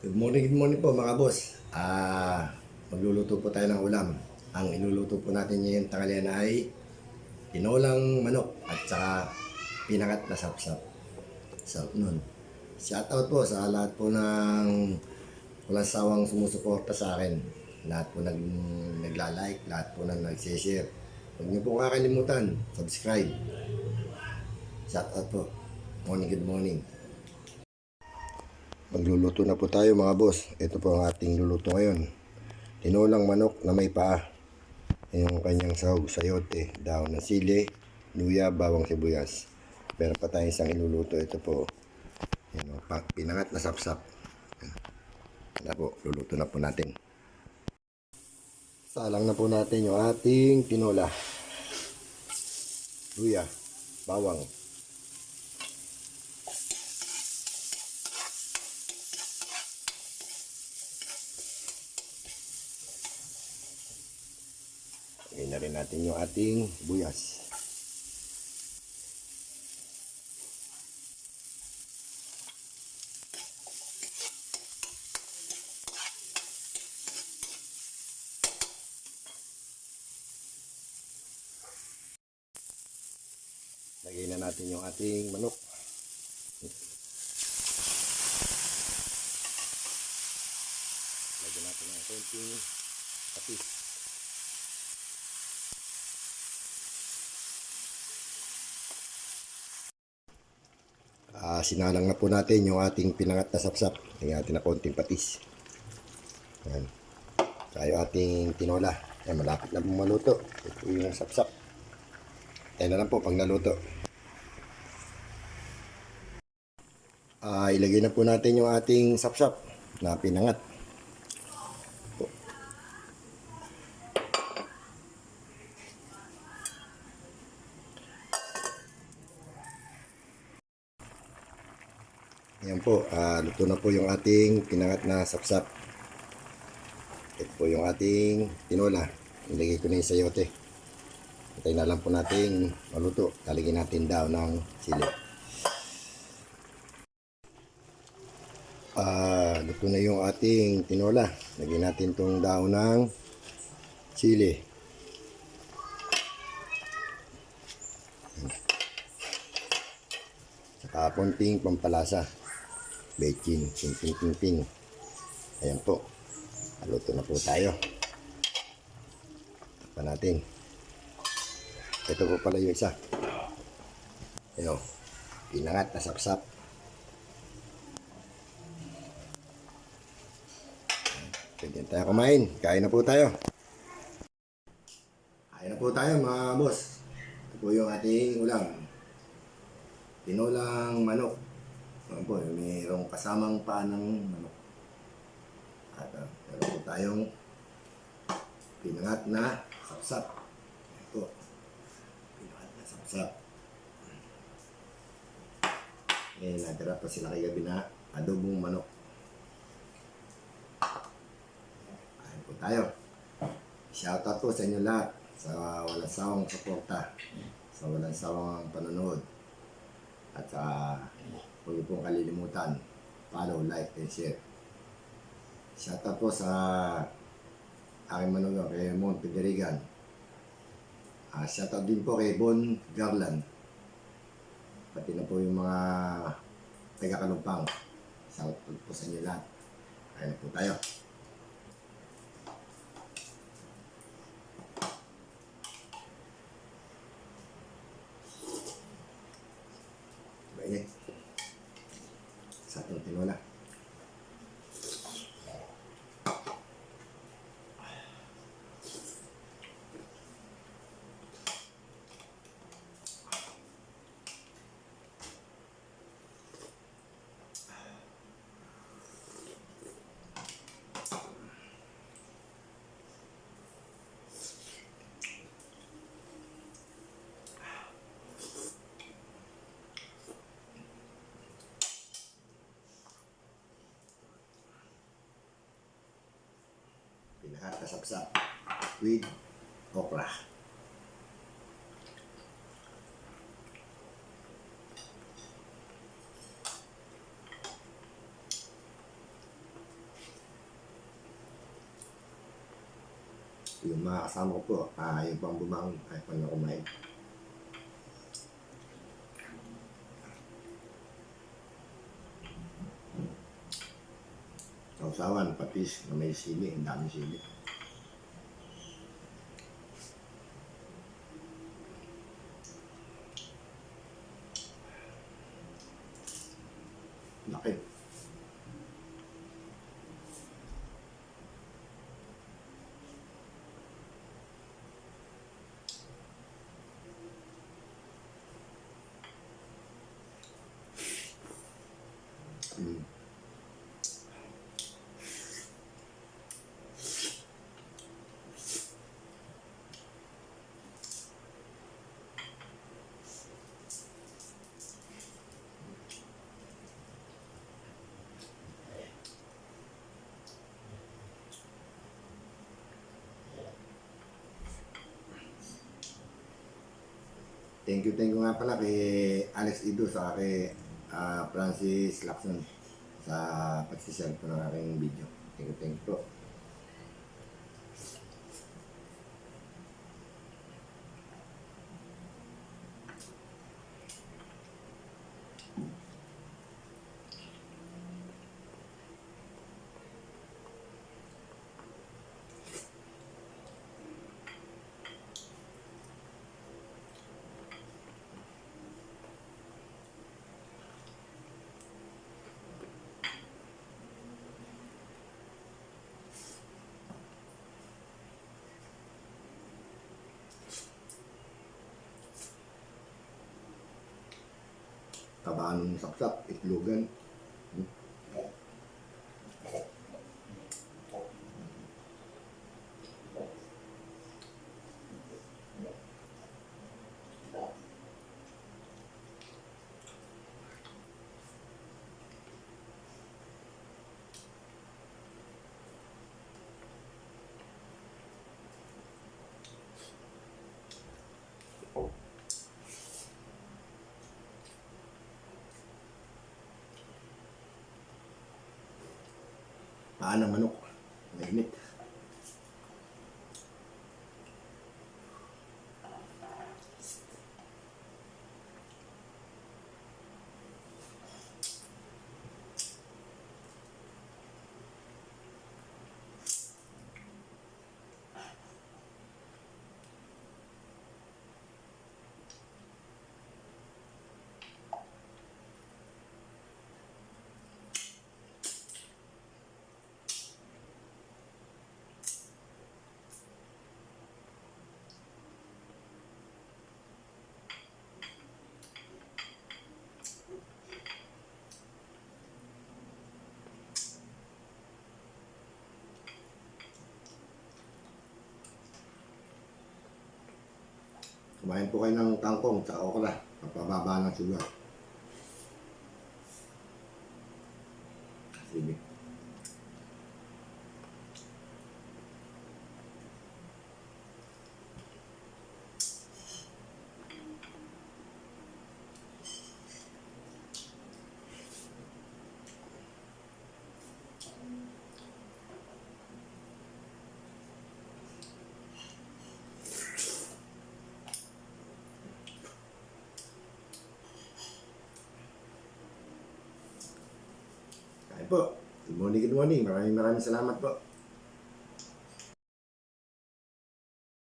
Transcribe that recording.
Good morning po mga boss. Magluluto po tayo ng ulam. Ang iluluto po natin ngayon tanghalian ay tinolang manok at saka pinakat na sapsap. Sarap nun. Shoutout po sa lahat po ng walang sawang sumusuporta sa akin. Lahat po nagla-like, lahat po na nag-share. Huwag niyo po kakalimutan, subscribe. Shoutout po. Good morning. Magluluto na po tayo mga boss. Ito po ang ating luluto ngayon. Tinolang manok na may paa. Yung kanyang sahog, sayote, dahon ng sili, luya, bawang sibuyas. Meron pa tayong isang iluluto. Ito po, pinangat na sapsap. Yan po, luluto na po natin. Salang na po natin yung ating tinola. Luya, bawang. Lagay na rin natin yung ating buyas. Lagay na natin yung ating manok. Lagyan natin ng konting patis. Sinalang na po natin yung ating pinangat na sapsap. Lagyan natin na konting patis. Ayan. Saka yung ating tinola. Ayan, malapit na po maluto. Ito yung sapsap. Tayo na lang po pag naluto. Ilagay na po natin yung ating sapsap na pinangat. Ayan po, luto na po yung ating pinangat na sapsap. Ito po yung ating tinola. Ilagay ko na yung sayote. Hintayin na lang po natin maluto. Talagyan natin daw ng sili. Luto na yung ating tinola. Lagyan natin itong daon ng sili. Saka konting pampalasa. Bechin, ting. Ayan po. Luto na po tayo. Takpan natin. Ito po pala yung isa. Ayan o. Pinangat na sapsap. Pwede tayo kumain. Kain na po tayo. Kain na po tayo mga boss. Ito po yung ating ulam. Tinolang manok. Ayan po, mayroong kasamang paa ng manok. At meron po tayong pinangat na sapsap. Ayan po. Pinangat na sapsap. Ngayon, natira pa sila kagabi na adobong manok. Ayan po tayo. Shoutout po sa inyo lahat sa walang sawang suporta, sa walang sawang panonood. At huwag niyo pong kalilimutan, follow, like, and share. Shoutout po sa aking manugang kay Mon Piderigan. Shoutout din po kay Bon Garland. Pati na po yung mga taga-Kalumpang. Shoutout po sa inyo lahat. Kaya po tayo. Bainit. Sa ating tinola. Pinangat na sapsap with okra. Yung mga kasama ko po, ayaw pang bumangon, ayaw pang na kumain. Sausawan, patis na may sili, ang dami sili. Laki. Mm. Thank you nga pala kay Alex Ido sa kay Francis Lacson sa pagsisend po ng aking video. Thank you po. Tabaan ng sapsap, itlogan. Paa ng manok, mainit. Kumain po kayo ng kangkong sa okra, papababa ng sugar. Sige. Kain po. Good morning, good morning. Maraming salamat po.